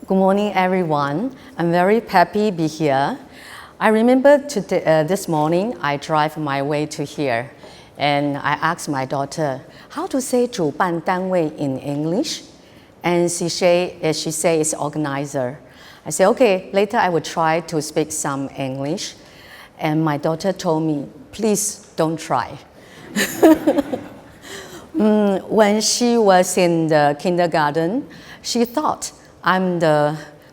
Good morning, everyone. I'm very happy to be here. I remember today, this morning, I drive my way to here, and I asked my daughter how to say 主办单位 in English, and she say it's organizer. I said, okay, later I will try to speak some English, and my daughter told me, please don't try. When she was in the kindergarten, she thought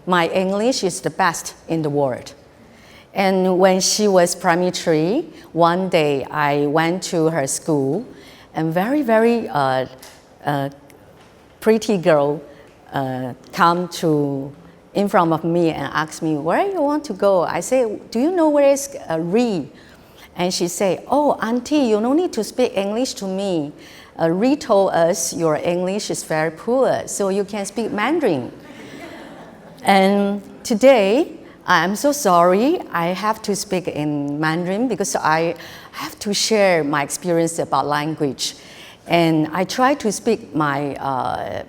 my English is the best in the world. And when she was primary 3, one day I went to her school, and very pretty girl come in front of me and asked me, where you want to go? I say, do you know where is Ree? And she said, oh, auntie, you don't need to speak English to me. Ree told us your English is very poor, so you can speak Mandarin. And today, I'm so sorry I have to speak in Mandarin because I have to share my experience about language. And I try to speak my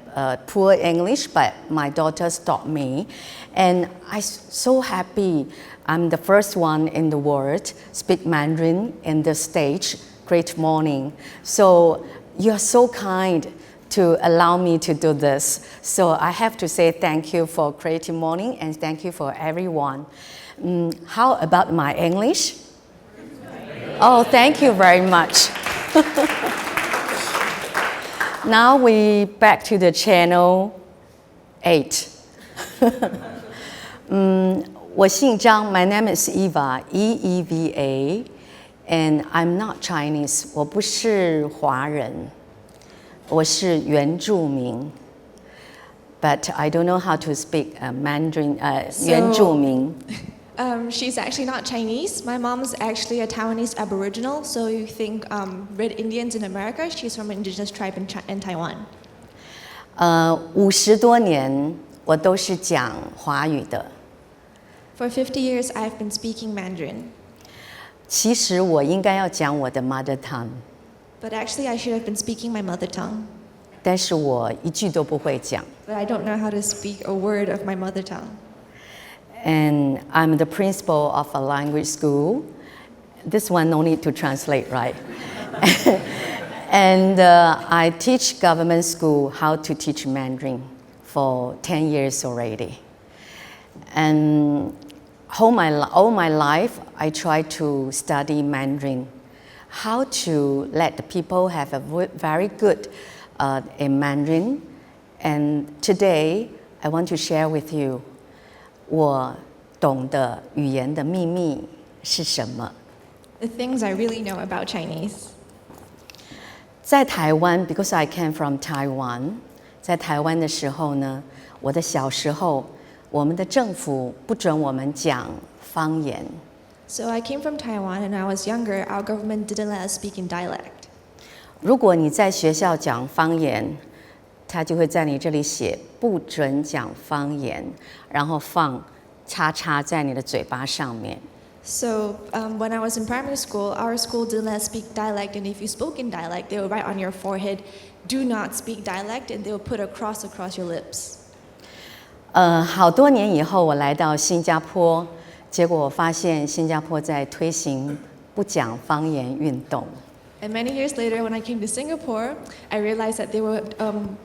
poor English, but my daughter stopped me. And I'm so happy I'm the first one in the world speak Mandarin in the stage, Great Morning. So you're so kind to allow me to do this. So I have to say thank you for Creative Morning and thank you for everyone. How about my English? Oh, thank you very much. Now we back to the channel 8. 我姓张, my name is Eeva, E-E-V-A, and I'm not Chinese, 我不是华人。我是原住民 but I don't know how to speak Mandarin, 原住民. She's actually not Chinese. My mom's actually a Taiwanese Aboriginal, so you think Red Indians in America, she's from an indigenous tribe in Taiwan. 50多年我都是讲华语的。 For 50 years, I've been speaking Mandarin. 其实我应该要讲我的 mother tongue. But actually, I should have been speaking my mother tongue. 但是我一句都不会讲。 But I don't know how to speak a word of my mother tongue. And I'm the principal of a language school. This one no need to translate, right? And I teach government school how to teach Mandarin for 10 years already. And all my life, I try to study Mandarin. How to let the people have a very good in Mandarin. And today, I want to share with you 我懂的语言的秘密是什么。 The things I really know about Chinese. 在台湾 because I came from Taiwan, 在台湾的时候呢，我的小时候，我们的政府不准我们讲方言。 So I came from Taiwan, and when I was younger, our government didn't let us speak in dialect. 如果你在学校讲方言，他就会在你这里写不准讲方言，然后放叉叉在你的嘴巴上面。 So when I was in primary school, our school didn't let us speak dialect, and if you spoke in dialect, they would write on your forehead, "Do not speak dialect," and they would put a cross across your lips. 好多年以后，我来到新加坡，结果我发现新加坡在推行不讲方言运动。 And many years later, when I came to Singapore, I realized that they were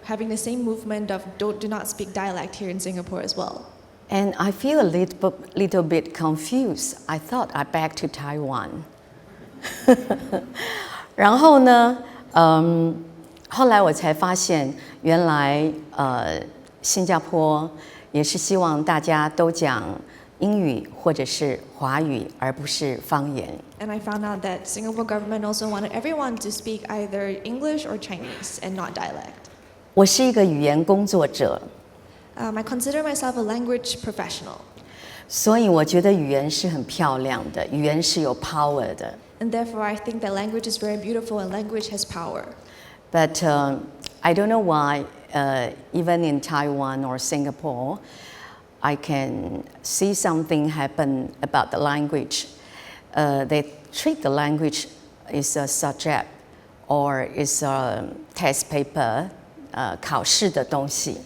having the same movement of do not speak dialect here in Singapore as well. And I feel a little bit confused. I thought I back to Taiwan. 然后呢，后来我才发现，原来新加坡也是希望大家都讲英语或者是华语，而不是方言。And I found out that Singapore government also wanted everyone to speak either English or Chinese and not dialect. 我是一个语言工作者， I consider myself a language professional. 所以我觉得语言是很漂亮的，语言是有 power 的。And therefore, I think that language is very beautiful and language has power. But I don't know why, even in Taiwan or Singapore, I can see something happen about the language. They treat the language as a subject or is a test paper, 考试的东西。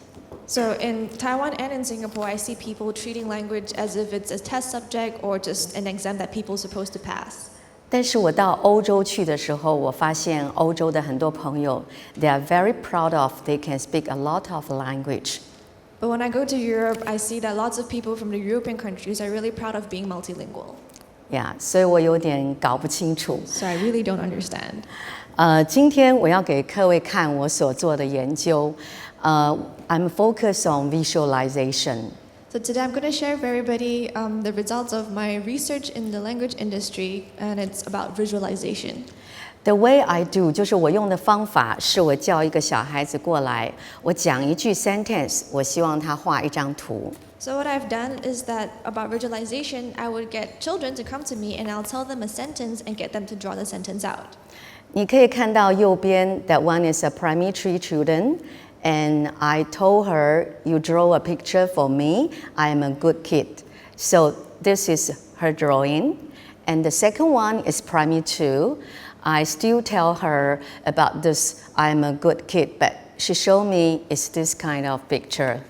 So in Taiwan and in Singapore, I see people treating language as if it's a test subject or just an exam that people are supposed to pass. 但是我到欧洲去的时候，我发现欧洲的很多朋友 they are very proud of they can speak a lot of language. But when I go to Europe, I see that lots of people from the European countries are really proud of being multilingual. Yeah, 所以我有点搞不清楚。So I really don't understand. 今天我要给各位看我所做的研究。I'm focused on visualization. So today I'm going to share with everybody the results of my research in the language industry, and it's about visualization. The way I do 就是我用的方法是我叫一个小孩子过来，我讲一句 sentence， 我希望他画一张图。So what I've done is that about visualization, I would get children to come to me and I'll tell them a sentence and get them to draw the sentence out. 你可以看到右边 that one is a primary three children, and I told her, you draw a picture for me, I am a good kid. So this is her drawing. And the second one is primary two. I still tell her about this, I am a good kid, but she showed me it's this kind of picture.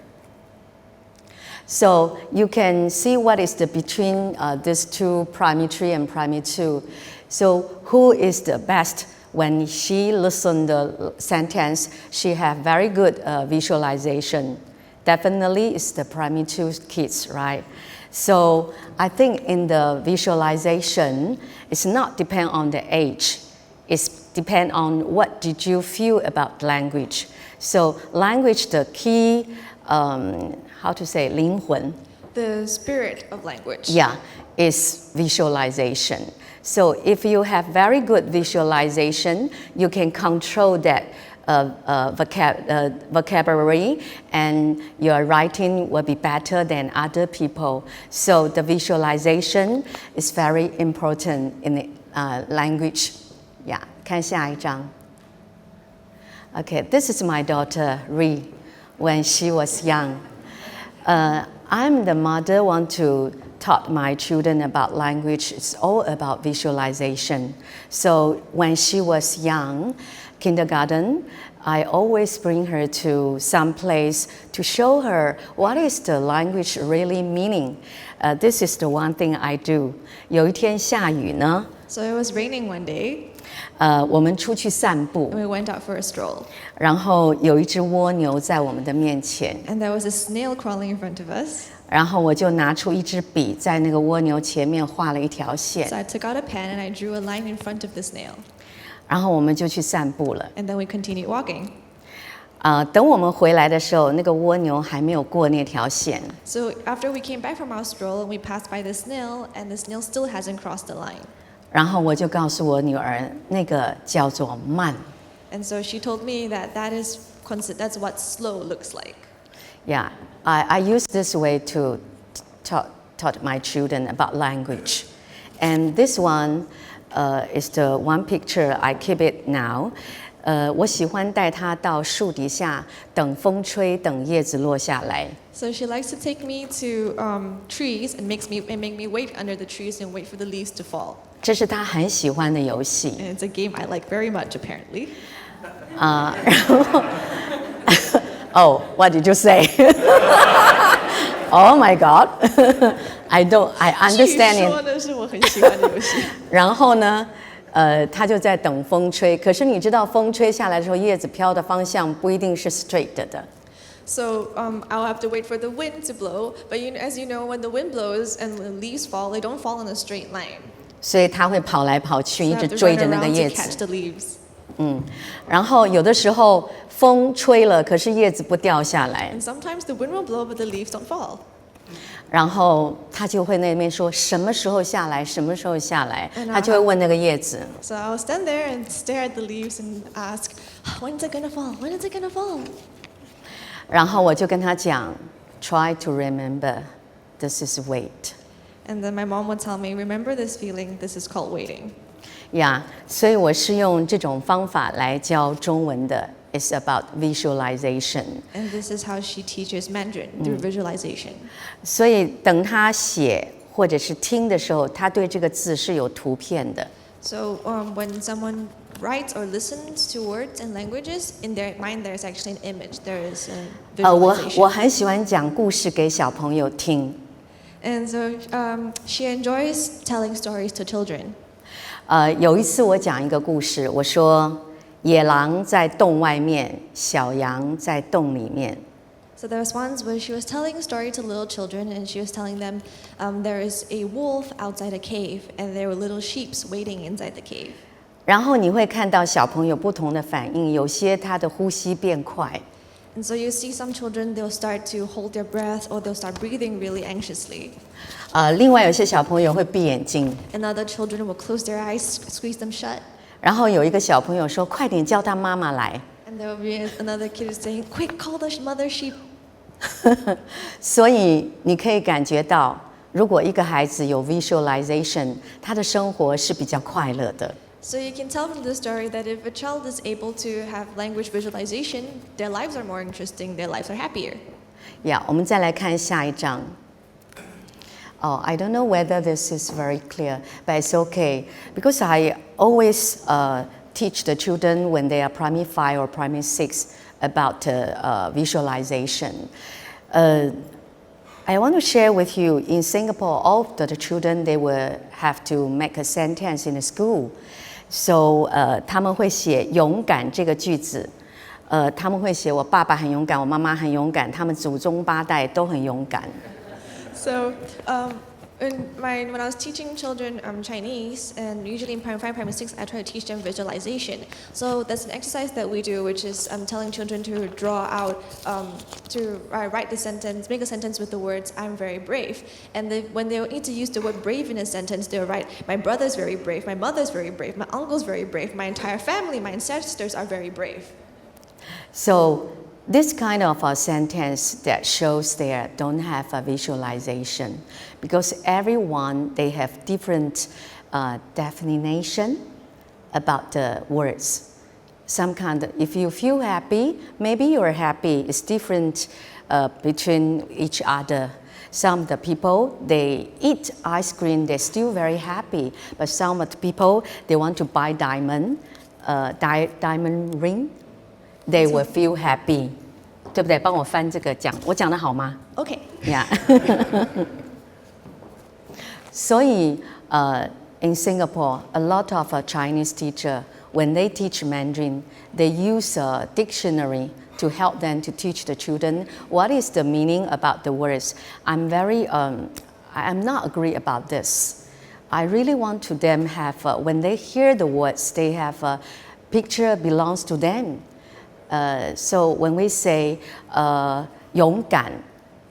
So you can see what is the between these two, primary three and primary two. So who is the best? When she listened the sentence, she have very good visualization. Definitely it's the primary two kids, right? So I think in the visualization, it's not depend on the age. It's depend on what did you feel about language. So language, the key, how to say, 灵魂. The spirit of language. Yeah, is visualization. So if you have very good visualization, you can control that vocabulary, and your writing will be better than other people. So the visualization is very important in the language. Yeah, 看下一张. Okay, this is my daughter, Ree, when she was young. I'm the mother want to taught my children about language. It's all about visualization. So when she was young, kindergarten, I always bring her to some place to show her what is the language really meaning. This is the one thing I do. 有一天下雨呢, So it was raining one day, 我们出去散步, and we went out for a stroll. 然后有一只蜗牛在我们的面前, And there was a snail crawling in front of us. 然后我就拿出一支笔，在那个蜗牛前面画了一条线。 So I took out a pen and I drew a line in front of the snail. 然后我们就去散步了。 And then we continued walking. 等我们回来的时候，那个蜗牛还没有过那条线。 So after we came back from our stroll, we passed by the snail, and the snail still hasn't crossed the line. 然后我就告诉我女儿，那个叫做慢。 And so she told me that that's what slow looks like. Yeah, I use this way to taught my children about language. And this one is the one picture I keep it now. 我喜欢带她到树底下等风吹，等叶子落下来。 So she likes to take me to trees and make me wait under the trees and wait for the leaves to fall. 这是她很喜欢的游戏。 And it's a game I like very much, apparently. 然后Oh, what did you say? Oh my God! I understand 据说 it. 的是我很喜欢的游戏。然后呢，他就在等风吹。可是你知道，风吹下来的时候，叶子飘的方向不一定是 straight 的。 So I'll have to wait for the wind to blow. But as you know, when the wind blows and the leaves fall, they don't fall in a straight line. 所以他会跑来跑去， So 一 I 直 have to 追 run 着那个 around 叶 to catch 子。 the leaves. 然后有的时候风吹了，可是叶子不掉下来。 And sometimes the wind will blow, but the leaves don't fall. 然后他就会那边说什么时候下来，什么时候下来， And 他就会问那个叶子。 So I'll stand there and stare at the leaves and ask, "When is it gonna fall? When is it gonna fall?" 然后我就跟他讲 ，Try to remember, this is wait. And then my mom would tell me, "Remember this feeling. This is called waiting." 呀，所以我是用这种方法来教中文的。It's about visualization. And this is how she teaches Mandarin, through visualization. 所以等他写或者是听的时候，他对这个字是有图片的。So when someone writes or listens to words and languages, in their mind there's actually an image. There is a 我 visualization. 很喜欢讲故事给小朋友听。And so she enjoys telling stories to children. 有一次我讲一个故事，我说野狼在洞外面，小羊在洞里面。So there was once where she was telling a story to little children, and she was telling them there is a wolf outside a cave, and there were little sheep waiting inside the cave. 然后你会看到小朋友不同的反应，有些他的呼吸变快， And so you see some children, they'll start to hold their breath, or they'll start breathing really anxiously. 另外有些小朋友会闭眼睛， And other children will close their eyes, squeeze them shut. 然后有一个小朋友说：“快点叫他妈妈来。” And there will be another kid saying, "Quick, call the mother sheep." 所以你可以感觉到，如果一个孩子有 visualization， 他的生活是比较快乐的。 So you can tell from this story that if a child is able to have language visualization, their lives are more interesting, their lives are happier. 我们再来看下一章。I don't know whether this is very clear, but it's okay because I always teach the children when they are primary 5 or primary 6 about visualization. I want to share with you in Singapore, all of the children they will have to make a sentence in the school. So 他们会写勇敢这个句子。他们会写我爸爸很勇敢，我妈妈很勇敢，他们祖宗8代都很勇敢。 So when I was teaching children Chinese, and usually in primary 5, primary 6, I try to teach them visualization. So that's an exercise that we do, which is telling children to draw out, to write the sentence, make a sentence with the words, "I'm very brave." And when they need to use the word brave in a sentence, they'll write, "My brother's very brave, my mother's very brave, my uncle's very brave, my entire family, my ancestors are very brave." So this kind of a sentence that shows they don't have a visualization, because everyone they have different definition about the words. Some kind of, if you feel happy, maybe you're happy. It's different between each other. Some of the people they eat ice cream, they're still very happy. But some of the people they want to buy diamond ring, they will feel happy. 对不对？帮我翻这个讲，我讲的好吗 Okay.？Yeah. 所以in Singapore, a lot of Chinese teacher when they teach Mandarin, they use a dictionary to help them to teach the children what is the meaning about the words. I'm not agree about this. I really want to them have when they hear the words, they have a picture belongs to them. So when we say 勇敢,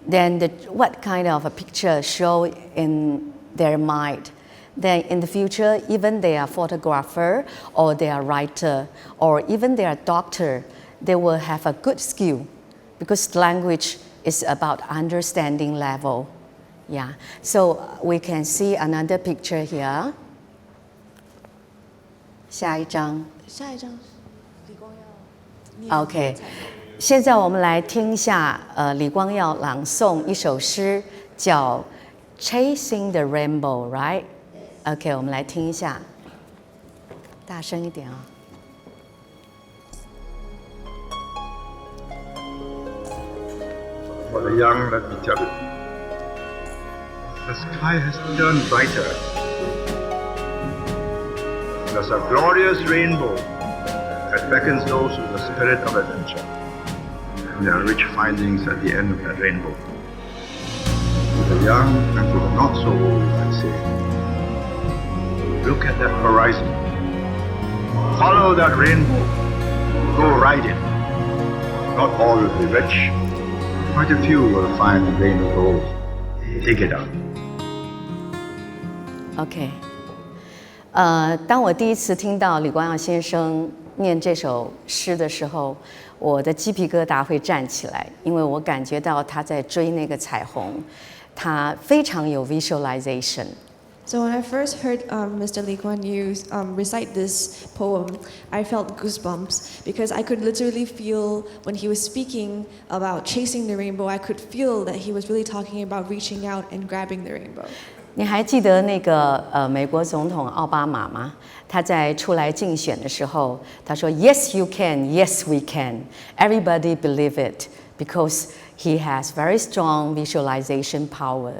then what kind of a picture show in their mind? Then in the future, even they are photographer or they are writer or even they are doctor, they will have a good skill because language is about understanding level. Yeah. So we can see another picture here. 下一张。OK， 现在我们来听一下李光耀朗诵一首诗，叫《Chasing the Rainbow》，right？ OK， 我们来听一下，大声一点啊、For the young, let me tell you, the sky has turned brighter. There's a glorious rainbow that beckons those with the spirit of adventure. And there are rich findings at the end of that rainbow. To the young and to the not so old, I say, look at that horizon. Follow that rainbow. Go ride it. Not all will be rich. Quite a few will find the rain of gold. take it up. OK，当我第一次听到李光耀先生念这首诗的时候，我的鸡皮疙瘩会站起来，因为我感觉到他在追那个彩虹，他非常有 visualization。So when I first heard Mr. Lee Kuan Yew recite this poem, I felt goosebumps because I could literally feel when he was speaking about chasing the rainbow, I could feel that he was really talking about reaching out and grabbing the rainbow. 你还记得那个美国总统奥巴马吗？他在出来竞选的时候，他说 "Yes, you can. Yes, we can. Everybody believe it because he has very strong visualization power."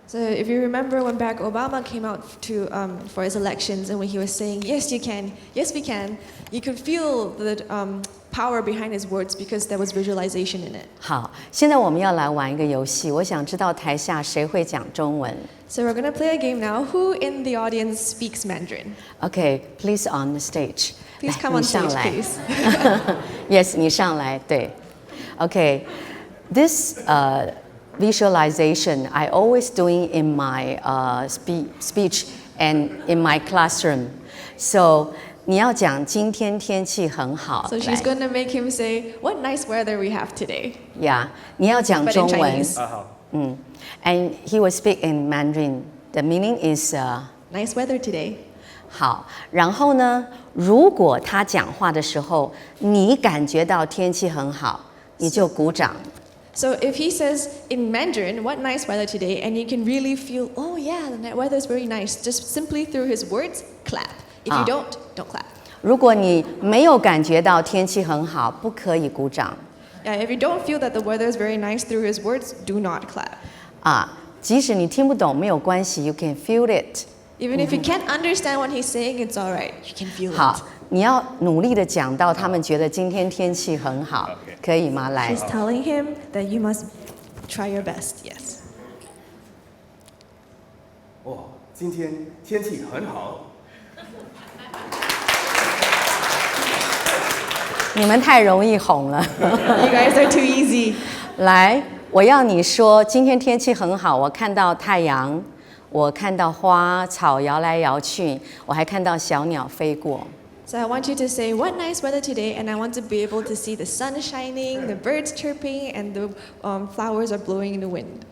So if you remember when Barack Obama came out for his elections and when he was saying, yes, you can, yes, we can, you could feel the power behind his words because there was visualization in it. 好，现在我们要来玩一个游戏，我想知道台下谁会讲中文。So we're going to play a game now. Who in the audience speaks Mandarin? Okay, please on the stage. Please 来 come on 你上 stage, 来 please. Yes, 你上来，对。Okay, this visualization I always doing in my speech and in my classroom. So 你要讲今天天气很好。 So she's going to make him say, what nice weather we have today. Yeah, 你要讲 But in 中文。 Chinese. And he will speak in Mandarin. The meaning is Nice weather today. 好，然后呢，如果他讲话的时候，你感觉到天气很好，你就鼓掌。 So if he says in Mandarin, what nice weather today, and you can really feel, oh yeah, the weather is very nice, just simply through his words, clap. If you don't clap. 如果你没有感觉到天气很好，不可以鼓掌。 Yeah, if you don't feel that the weather is very nice through his words, do not clap. 即使你听不懂没有关系 ，you can feel it。 Even if you can't understand what he's saying, it's all right. You can feel 好 it.，你要努力的讲到他们觉得今天天气很好，可以吗？来 She's telling him that you must try your best. Yes. 哦，今天天气很好。你们太容易哄了。 You guys are too easy. 来，我要你说，今天天气很好，我看到太阳，我看到花草摇来摇去，我还看到小鸟飞过。 So I want you to say, what nice weather today, and I want to be able to see the sun shining, the birds chirping, and the flowers are blowing in the wind.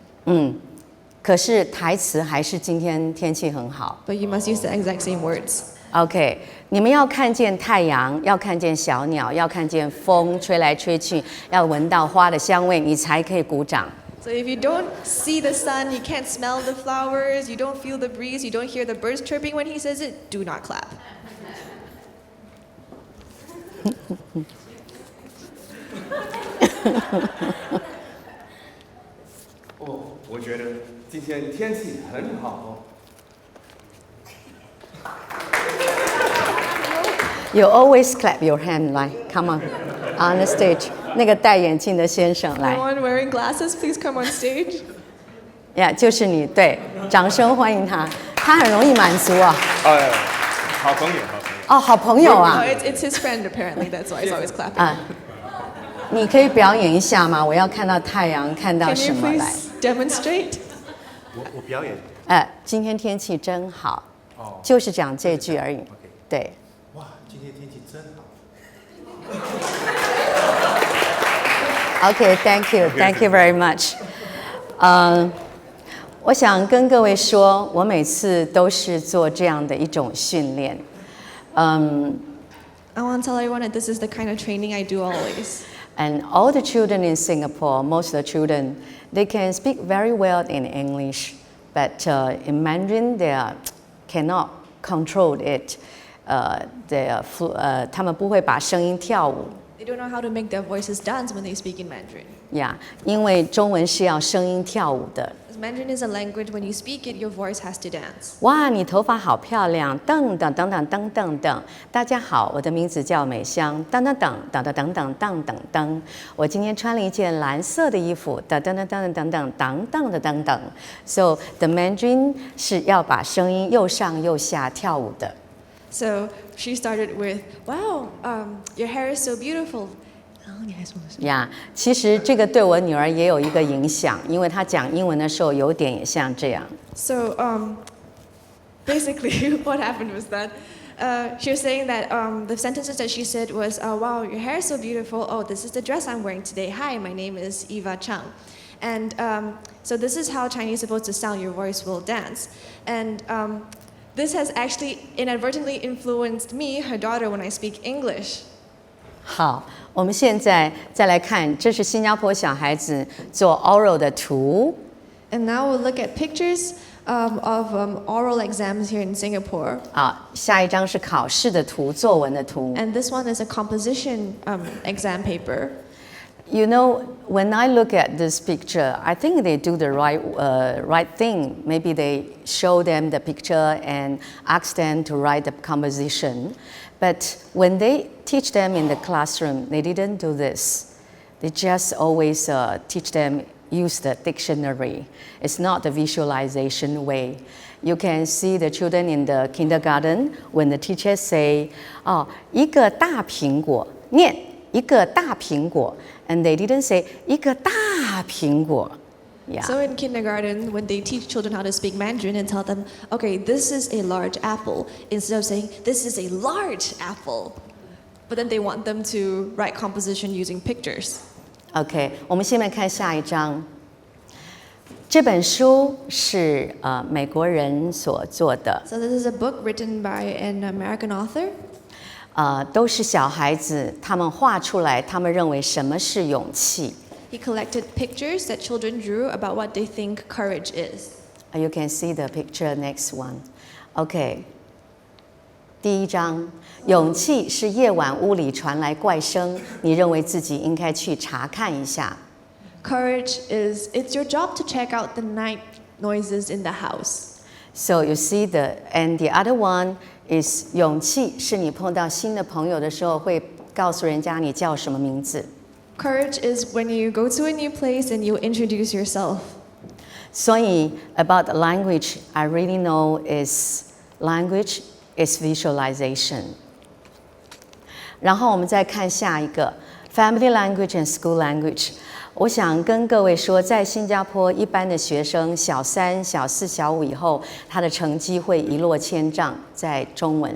可是台词还是今天天气很好。 But you must use the exact same words. OK， 你们要看见太阳，要看见小鸟，要看见风吹来吹去，要闻到花的香味，你才可以鼓掌。 So if you don't see the sun, you can't smell the flowers, you don't feel the breeze, you don't hear the birds chirping when he says it, do not clap. 哦，我觉得今天天气很好。 You always clap your hand, 来 come on the stage。那个戴眼镜的先生来 Anyone wearing glasses, please come on stage. ，Yeah， 就是你，对，掌声欢迎他，他很容易满足啊。好朋友，好朋友。哦，好朋友 Oh, 啊， it's his friend apparently, that's why he's always clapping. 你可以表演一下吗？我要看到太阳，看到 Can 什 you 么来？ please demonstrate? 我表演。今天天气真好，就是讲这句而已。对。 哇，今天天气真好。 Okay, thank you very much. 我想跟各位说，我每次都是做这样的一种训练。I want to tell everyone that this is the kind of training I do always. And all the children in Singapore, most of the children, they can speak very well in English, but in Mandarin they cannot control it. 他们不会把声音跳舞。 They don't know how to make their voices dance when they speak in Mandarin. 因为中文是要声音跳舞的。 Because Mandarin is a language, when you speak it, your voice has to dance. 哇，你头发好漂亮！等等等等等等等。大家好，我的名字叫美香。等等等等等等等等等等。我今天穿了一件蓝色的衣服。等等等等等等等等的等等。So the Mandarin 是要把声音右上右下跳舞的。 So she started with, wow, your hair is so beautiful. 呀，其实这个对我女儿也有一个影响，因为她讲英文的时候有点也像这样。So basically, what happened was that she was saying that the sentences that she said was, "Wow, your hair is so beautiful. Oh, this is the dress I'm wearing today. Hi, my name is Eeva Chang." And so this is how Chinese is supposed to sound. Your voice will dance. And this has actually inadvertently influenced me, her daughter, when I speak English. 好，我们现在再来看，这是新加坡小孩子做 oral 的图。And now we'll look at pictures of oral exams here in Singapore. 啊，下一张是考试的图，作文的图。And this one is a composition exam paper. You know, when I look at this picture, I think they do the right thing. Maybe they show them the picture and ask them to write the composition. But when they teach them in the classroom, they didn't do this. They just always teach them use the dictionary. It's not the visualization way. You can see the children in the kindergarten when the teachers say, 哦，一个大苹果，念一个大苹果。And they didn't say 一个大苹果. Yeah. So in kindergarten, when they teach children how to speak Mandarin and tell them, okay, this is a large apple, instead of saying, this is a large apple. But then they want them to write composition using pictures. OK， 我们下面看下一章。这本书是美国人所做的。So this is a book written by an American author. 都是小孩子，他们画出来，他们认为什么是勇气。He collected pictures that children drew about what they think courage is. You can see the picture next one. OK， 第一章，勇气是夜晚屋里传来怪声，你认为自己应该去查看一下。Courage is, it's your job to check out the night noises in the house. So you see and the other one is 勇气是你碰到新的朋友的时候会告诉人家你叫什么名字。Courage is when you go to a new place and you introduce yourself. 所以 about the language, I really know is language is visualization. 然后我们再看下一个 family language and school language. 我想跟各位说，在新加坡，一般的学生小3、小4、小5以后，他的成绩会一落千丈，在中文。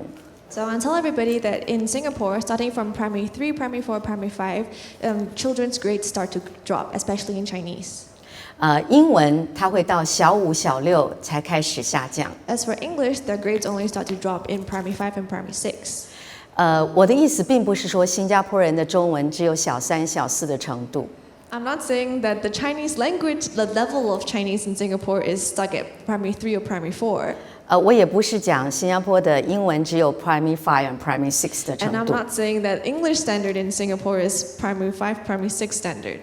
So I tell everybody that in Singapore, starting from primary 3, primary 4, primary 5, children's grades start to drop, especially in Chinese. 英文它会到小5、小6才开始下降。As for English, their grades only start to drop in primary 5 and primary 6. 我的意思并不是说新加坡人的中文只有小3、小4的程度。I'm not saying that the Chinese language, the level of Chinese in Singapore is stuck at primary 3 or primary 4. 我也不是讲新加坡的英文只有 primary 5 and primary 6的 And 程 I'm 度。 not saying that English standard in Singapore is primary 5, primary 6 standard.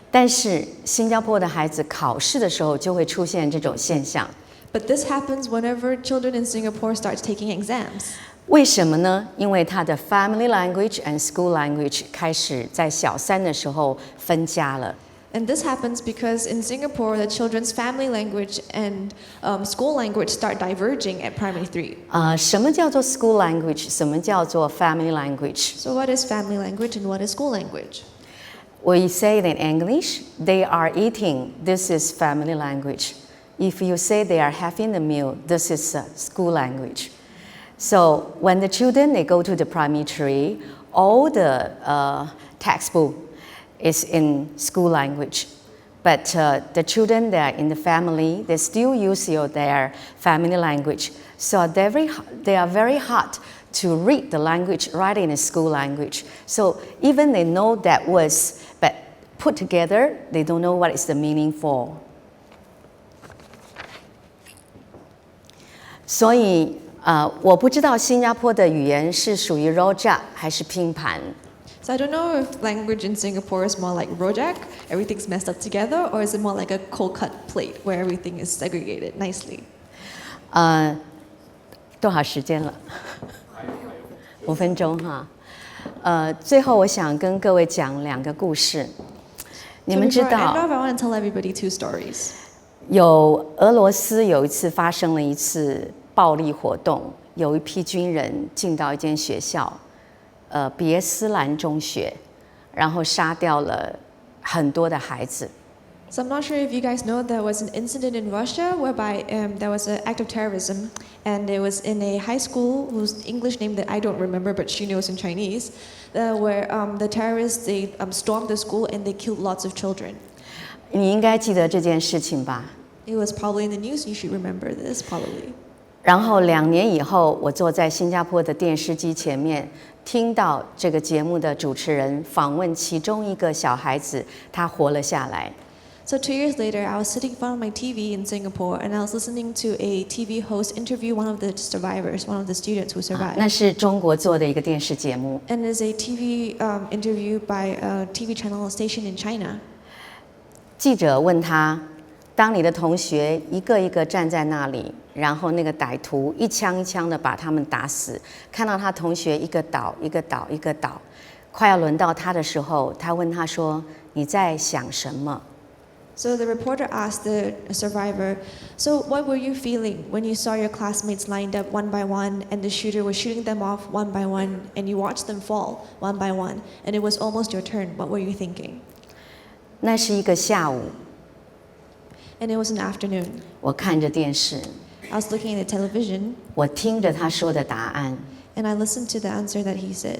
但是新加坡的孩子考试的时候就会出现这种现象。But this happens whenever children in Singapore start taking exams. 为什么呢？因为他的 family language and school language 开始在小3的时候分家了。And this happens because in Singapore, the children's family language and school language start diverging at primary 3. 什么叫做 school language？ 什么叫做 family language？ So what is family language and what is school language? We say it in English, they are eating, this is family language. If you say they are having the meal, this is school language. So when the children, they go to the primary 3, all the textbook is in school language. But the children that are in the family, they still use their family language. So they are very hard to read the language right in a school language. So even they know that words, but put together, they don't know what is the meaning for. 所以我不知道新加坡的语言是属于 rojak 还是拼盘。So I don't know if language in Singapore is more like rojak, everything's messed up together, or is it more like a cold cut plate where everything is segregated nicely? 多少时间了？5分钟哈。最后我想跟各位讲2个故事。你们知 So before I end 道， off, I want to tell everybody 2 stories. 俄罗斯有一次发生了一次暴力活动，有一批军人进到一间学校，别斯兰中学，然后杀掉了很多的孩子。So I'm not sure if you guys know there was an incident in Russia whereby there was an act of terrorism, and it was in a high school whose English name that I don't remember, but she knows in Chinese, where the terrorists they stormed the school and they killed lots of children. 你应该记得这件事情吧？ It was probably in the news. You should remember this probably. 然后2年以后，我坐在新加坡的电视机前面，听到这个节目的主持人访问其中一个小孩子，他活了下来。So 2 years later, I was sitting in front of my TV in Singapore, and I was listening to a TV host interview one of the survivors, one of the students who survived. 那是中国做的一个电视节目。 And it's a TV interview by a TV channel station in China. 记者问他：“当你的同学一个一个站在那里，然后那个歹徒一枪一枪的把他们打死，看到他同学一个倒一个倒一个倒，快要轮到他的时候，他问他说：‘你在想什么？’ So the reporter asked the survivor, "So what were you feeling when you saw your classmates lined up one by one and the shooter was shooting them off one by one and you watched them fall one by one and it was almost your turn? What were you thinking?" 那是一个下午， And it was an afternoon. 我看着电视， I was looking at the television 我听着他说的答案。 and I listened to the answer that he said.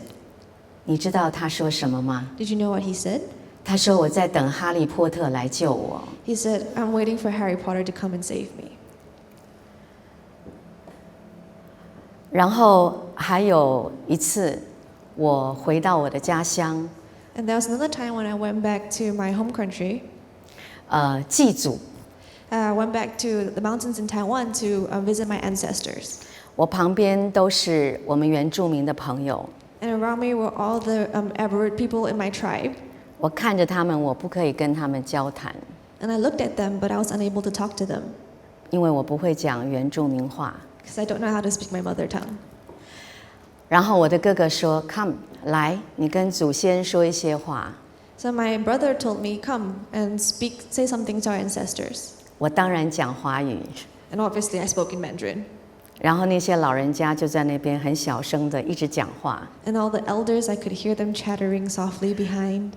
你知道他说什么吗？ Did you know what he said? 他说：“我在等哈利波特来救我。” He said, "I'm waiting for Harry Potter to come and save me." 然后还有一次，我回到我的家乡， And there was another time when I went back to my home country. 祭祖。 I went back to the mountains in Taiwan to visit my ancestors. 我旁边都是我们原住民的朋友， And around me were all the Aboriginal people in my tribe. 我看着他们，我不可以跟他们交谈， And I looked at them, but I was unable to talk to them 因为我不会讲原住民话。 because I don't know how to speak my mother tongue. 然后我的哥哥说 ：“Come， 来，你跟祖先说一些话。” So my brother told me, "Come and say something to our ancestors." 我当然讲华语， And obviously I spoke in Mandarin. 然后那些老人家就在那边很小声的一直讲话， And all the elders, I could hear them chattering softly behind.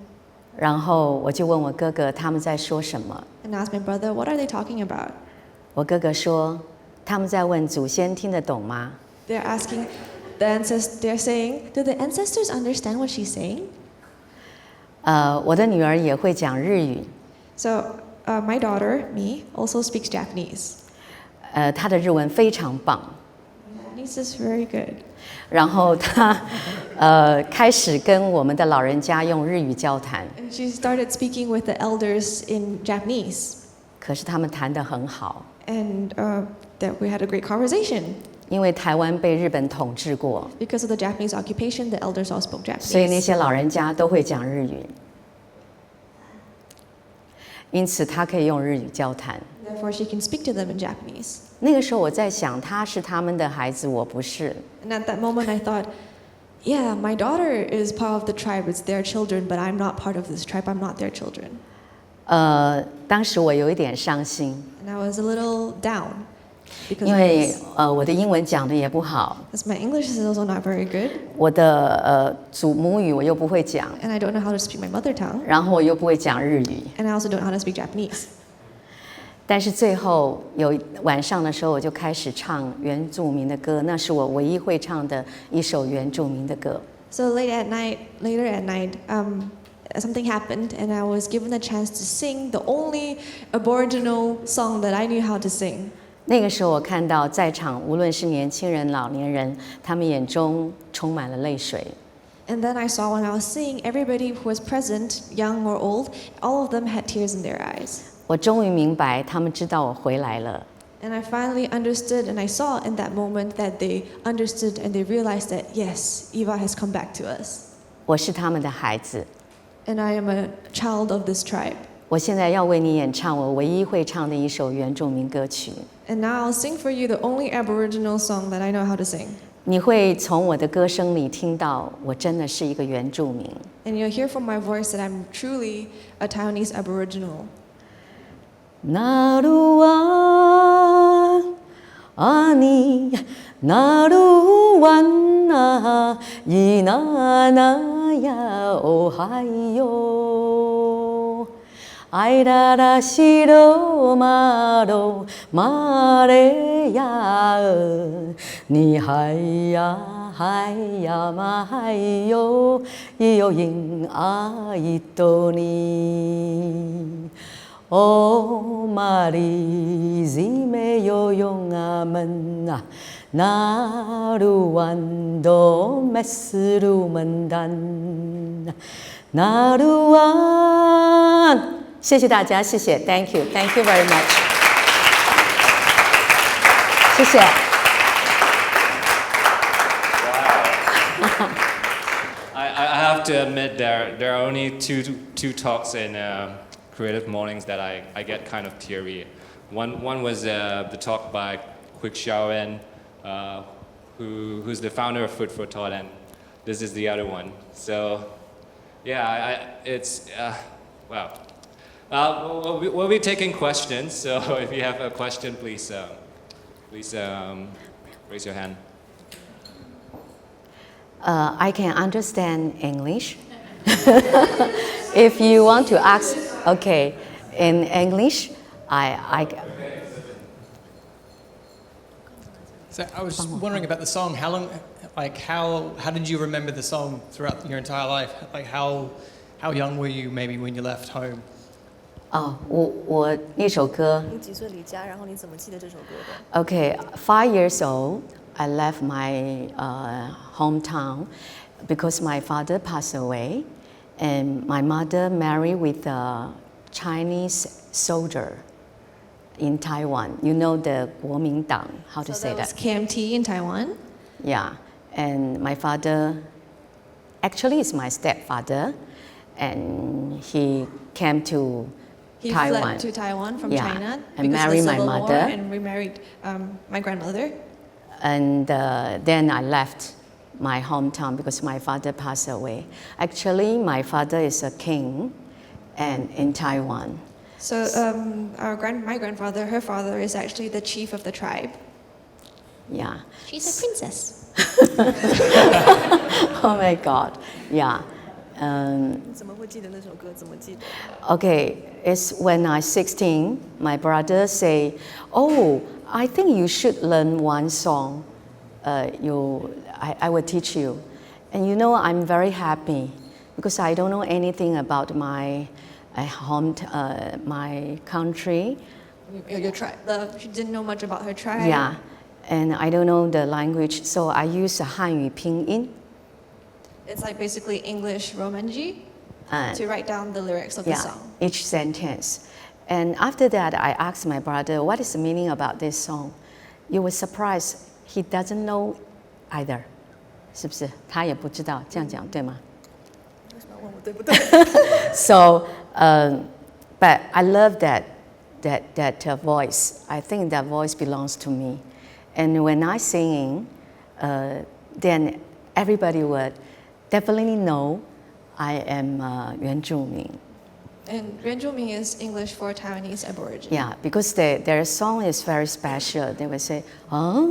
然后我就问我哥哥他们在说什么。 And I asked my brother, "What are they talking about?" 我哥哥说他们在问祖先听得懂吗？ They're asking the ancestors, they're saying, "Do the ancestors understand what she's saying?" 我的女儿也会讲日语， So my daughter, me, also speaks Japanese. 她的日文非常棒。 Japanese is very good. 然后她开始跟我们的老人家用日语交谈， And she started speaking with the elders in Japanese. 可是他们谈得很好， And that we had a great conversation. 因为台湾被日本统治过， Because of the Japanese occupation, the elders all spoke 所以那 Japanese. 些老人家都会讲日语，因此她可以用日语交谈。 Therefore, she can speak to them in Japanese. 那个时候我在想，她是他们的孩子，我不是。 And at that moment, I thought, yeah, my daughter is part of the tribe. It's their children, but I'm not part of this tribe. I'm not their children. 当时我有一点伤心， And I was a little down because 因 of 为 this. 我的英文讲的也不好， Because my English is also not very good, 我的祖母语我又不会讲， and I don't know how to speak my mother tongue, 然后我又不会讲日语。 and I also don't know how to speak Japanese. 但是最后有晚上的时候，我就开始唱原住民的歌，那是我唯一会唱的一首原住民的歌。 So later at night, something happened, and I was given the chance to sing the only Aboriginal song that I knew how to sing. 那个时候，我看到在场无论是年轻人、老年人，他们眼中充满了泪水。 And then I saw when I was singing, everybody who was present, young or old, all of them had tears in their eyes. 我终于明白，他们知道我回来了。 And I finally understood, and I saw in that moment that they understood and they realized that, yes, Eeva has come back to us. 我是他们的孩子。 And I am a child of this tribe. 我现在要为你演唱我唯一会唱的一首原住民歌曲。 And now I'll sing for you the only Aboriginal song that I know how to sing. 你会从我的歌声里听到，我真的是一个原住民。 And you'll hear from my voice that I'm truly a Taiwanese Aboriginal. 那鲁啊，阿尼 나루완나 이나나야 오하이요 아이라라 시로마로 마레야 니하이야 하이야 마하이요 이요잉 아이토니 오 마리지메 요용아만 나루완도 메스루만단 나루완 谢谢大家，谢谢 ，Thank you very much， 谢谢。 I have to admit there are only two talks in Creative Mornings that I get kind of teary. One was the talk by Quick Xiaowen, who's the founder of Food for Thought, and this is the other one. So yeah, it's wow. We'll be taking questions. So if you have a question, please raise your hand. I can understand English. If you want to ask, okay, in English, So I was wondering about the song. How long, like how did you remember the song throughout your entire life? Like how young were you maybe when you left home? 我一首歌。你几岁离家？然后你怎么记得这首歌的 Okay, 5 years old, I left my hometown because my father passed away, and my mother married with a Chinese soldier in Taiwan. You know the 国民党, how to say that was that? KMT in Taiwan. Yeah, and my father actually is my stepfather, and he came to He Taiwan. fled to Taiwan from Yeah, China and because married of the my Civil War mother. and remarried my grandmother. And then I left my hometown because my father passed away. Actually, my father is a king and in Taiwan. So my grandfather, her father, is actually the chief of the tribe. Yeah. She's a princess. Oh my God. Yeah. 你怎么会记得那首歌？怎么记得？ Okay, it's when I was 16, my brother say, "Oh, I think you should learn one song. I will teach you." And you know, I'm very happy because I don't know anything about my my country. Your tribe. She didn't know much about her tribe. Yeah, and I don't know the language, so I use Hanyu Pinyin. It's like basically English Romanji to write down the lyrics of the Yeah, song. each sentence. And after that, I asked my brother, what is the meaning about this song? You were surprised, he doesn't know either. 是不是？他也不知道，这样讲对吗？为什么要问我对不对？ So, but I love that voice. I think that voice belongs to me. And when I singing, then everybody would definitely know I am 原住民. And Yuanzhuming is English for Taiwanese Aborigine. Yeah, because their song is very special. They would say, "Ah,"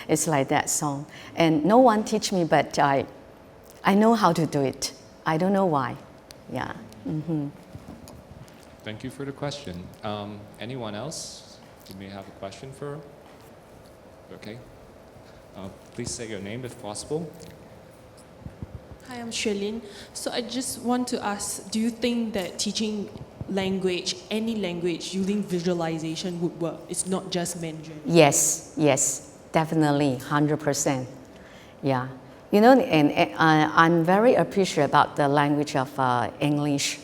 it's like that song. And no one teach me, but I know how to do it. I don't know why. Yeah. Mm-hmm. Thank you for the question. Anyone else? You may have a question for? Okay. Please say your name if possible. Hi, I'm Xuelin. So I just want to ask, do you think that teaching language, any language, using visualization would work? It's not just Mandarin. Yes, definitely, 100%. Yeah. You know, and I'm very appreciative about the language of English.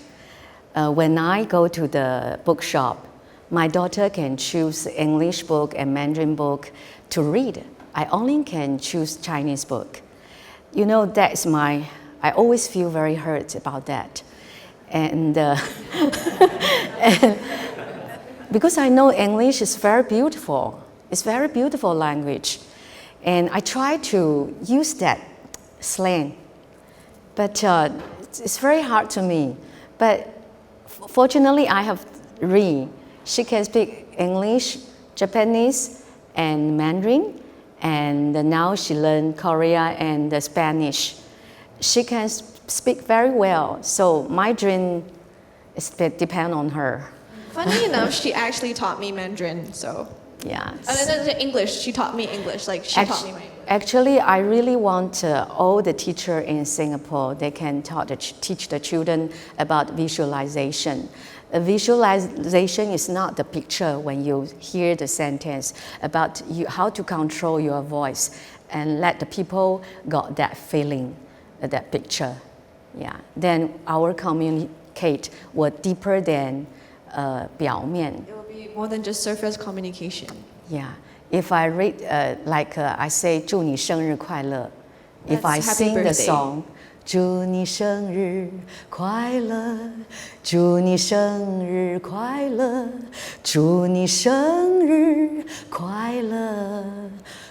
When I go to the bookshop, my daughter can choose English book and Mandarin book to read. I only can choose Chinese book. You know, that's I always feel very hurt about that. And, and because I know English is very beautiful. It's very beautiful language. And I try to use that slang. But it's very hard to me. But fortunately, I have Ree. She can speak English Japanese and Mandarin, and now she learned Korea and Spanish. She can speak very well, so my dream is depend on her. Funny enough, she actually taught me Mandarin, so. Yeah. And then English, she taught me English, like she taught me my English. Actually, I really want all the teachers in Singapore, they can teach the children about visualization. Visualization is not the picture when you hear the sentence, about how to control your voice and let the people got that feeling, that picture. Yeah. Then our communicate will deeper than 表面. It will be more than just surface communication. Yeah. If I read, I say 祝你生日快乐. If I That's happy sing the birthday. song, 祝你生日快乐，祝你生日快乐，祝你生日快乐，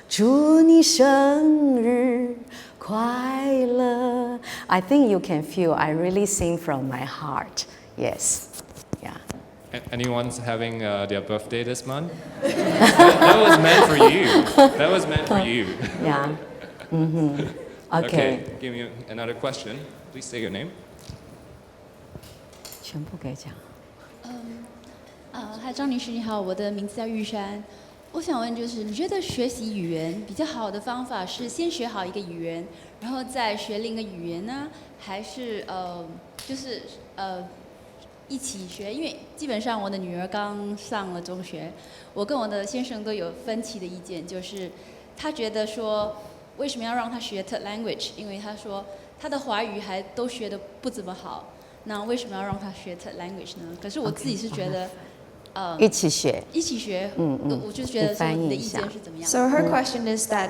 祝你生日快乐. I think you can feel I really sing from my heart. Yes. Yeah. Anyone's having their birthday this month? that was meant for you. That was meant for you. Yeah. Mm-hmm. Okay. Give me another question. Please say your name. 全部给讲。嗨，张女士你好，我的名字叫玉珊。我想问就是，你觉得学习语言比较好的方法是先学好一个语言，然后再学另一个语言呢，还是一起学？因为基本上我的女儿刚上了中学，我跟我的先生都有分歧的意见，就是他觉得说为什么要让他学 third language？ 因为他说他的华语还都学得不怎么好，那为什么要让他学 third language 呢？可是我自己是觉得。一起学，我就觉得说你的意见是怎么样？ So her question is that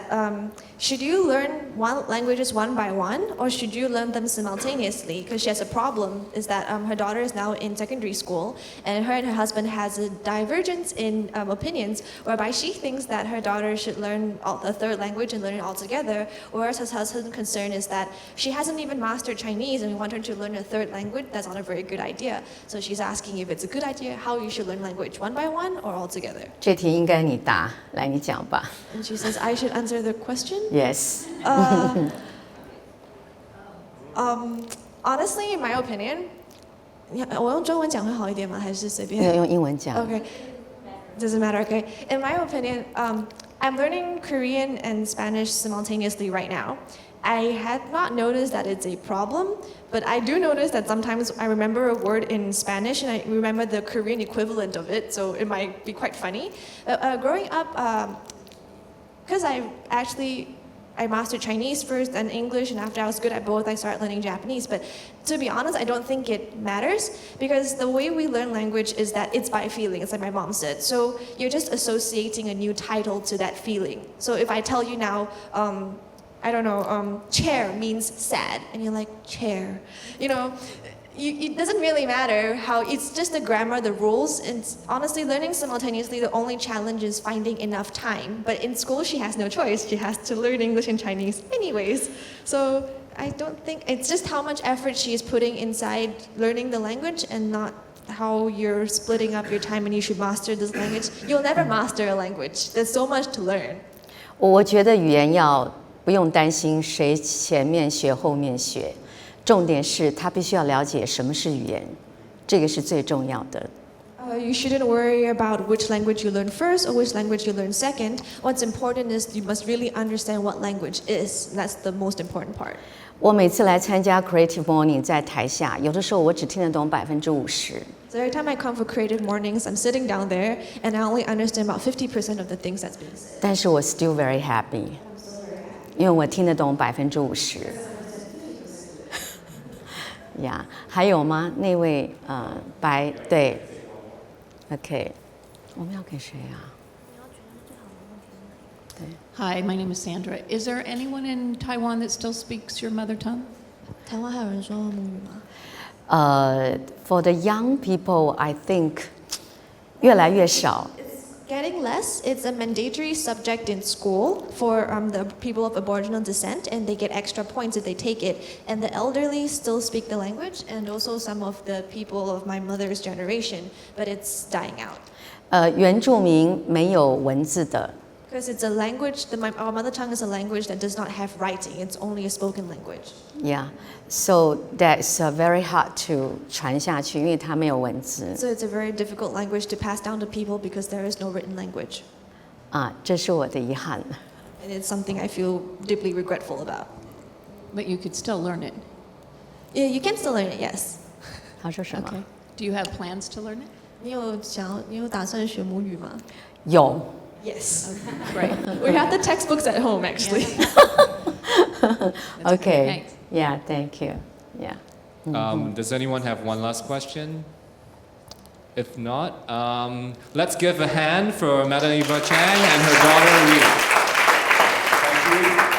should you learn languages one by one, or should you learn them simultaneously? Because she has a problem is that her daughter is now in secondary school, and her husband has a divergence in opinions, whereby she thinks that her daughter should learn a third language and learn it all together, whereas her husband's concern is that she hasn't even mastered Chinese, and we want her to learn a third language. That's not a very good idea. So she's asking if it's a good idea, how you should learn language one by one or all together. 这题应该你答，来你讲吧。And she says, I should answer the question? Yes. Honestly, in my opinion, 我用中文讲会好一点吗？还是随便？用英文讲。Okay, doesn't matter. Okay, in my opinion, I'm learning Korean and Spanish simultaneously right now. I had not noticed that it's a problem, but I do notice that sometimes I remember a word in Spanish and I remember the Korean equivalent of it, so it might be quite funny. Growing up, because I mastered Chinese first and English, and after I was good at both, I started learning Japanese. But to be honest, I don't think it matters, because the way we learn language is that it's by feeling, it's like my mom said. So you're just associating a new title to that feeling. So if I tell you now, I don't know, chair means sad, and you're like, chair. You know, it doesn't really matter how, it's just the grammar, the rules, and honestly, learning simultaneously, the only challenge is finding enough time. But in school, she has no choice. She has to learn English and Chinese anyways. So I don't think, it's just how much effort she is putting inside learning the language, and not how you're splitting up your time and you should master this language. You'll never master a language. There's so much to learn. 我觉得语言要不用担心谁前面学后面学，重点是他必须要了解什么是语言，这个是最重要的。You shouldn't worry about which language you learn first or which language you learn second. What's important is you must really understand what language is. That's the most important part. 我每次来参加 Creative Morning 在台下，有的时候我只听得懂50%。So every time I come for Creative Mornings, I'm sitting down there and I only understand about 50% of the things that's being said. 但是我 still very happy， 因为我听得懂50%。呀，还有吗？那位白对 ，OK， 我们要给谁啊？ Hi, my name is Sandra. Is there anyone in Taiwan that still speaks your mother tongue? 台湾还有人说母语吗？ For the young people, I think 越来越少。 Getting less. It's a mandatory subject in school for the people of Aboriginal descent, and they get extra points if they take it. And the elderly still speak the language, and also some of the people of my mother's generation, but it's dying out. 原住民没有文字的。 Because it's a language, our mother tongue is a language that does not have writing, it's only a spoken language. Yeah, so that's very hard to 传下去，因为它没有文字。 So it's a very difficult language to pass down to people because there is no written language. 这是我的遗憾。 And it's something I feel deeply regretful about. But you could still learn it. Yeah, you can still learn it, yes. 他说什么？ Okay. Do you have plans to learn it? 你有打算学母语吗？有。 Yes. Right. We have the textbooks at home, actually. Okay. Thanks. Yeah, thank you. Yeah. Does anyone have one last question? If not, let's give a hand for Madam Eeva Chang and her daughter Rita. Thank you.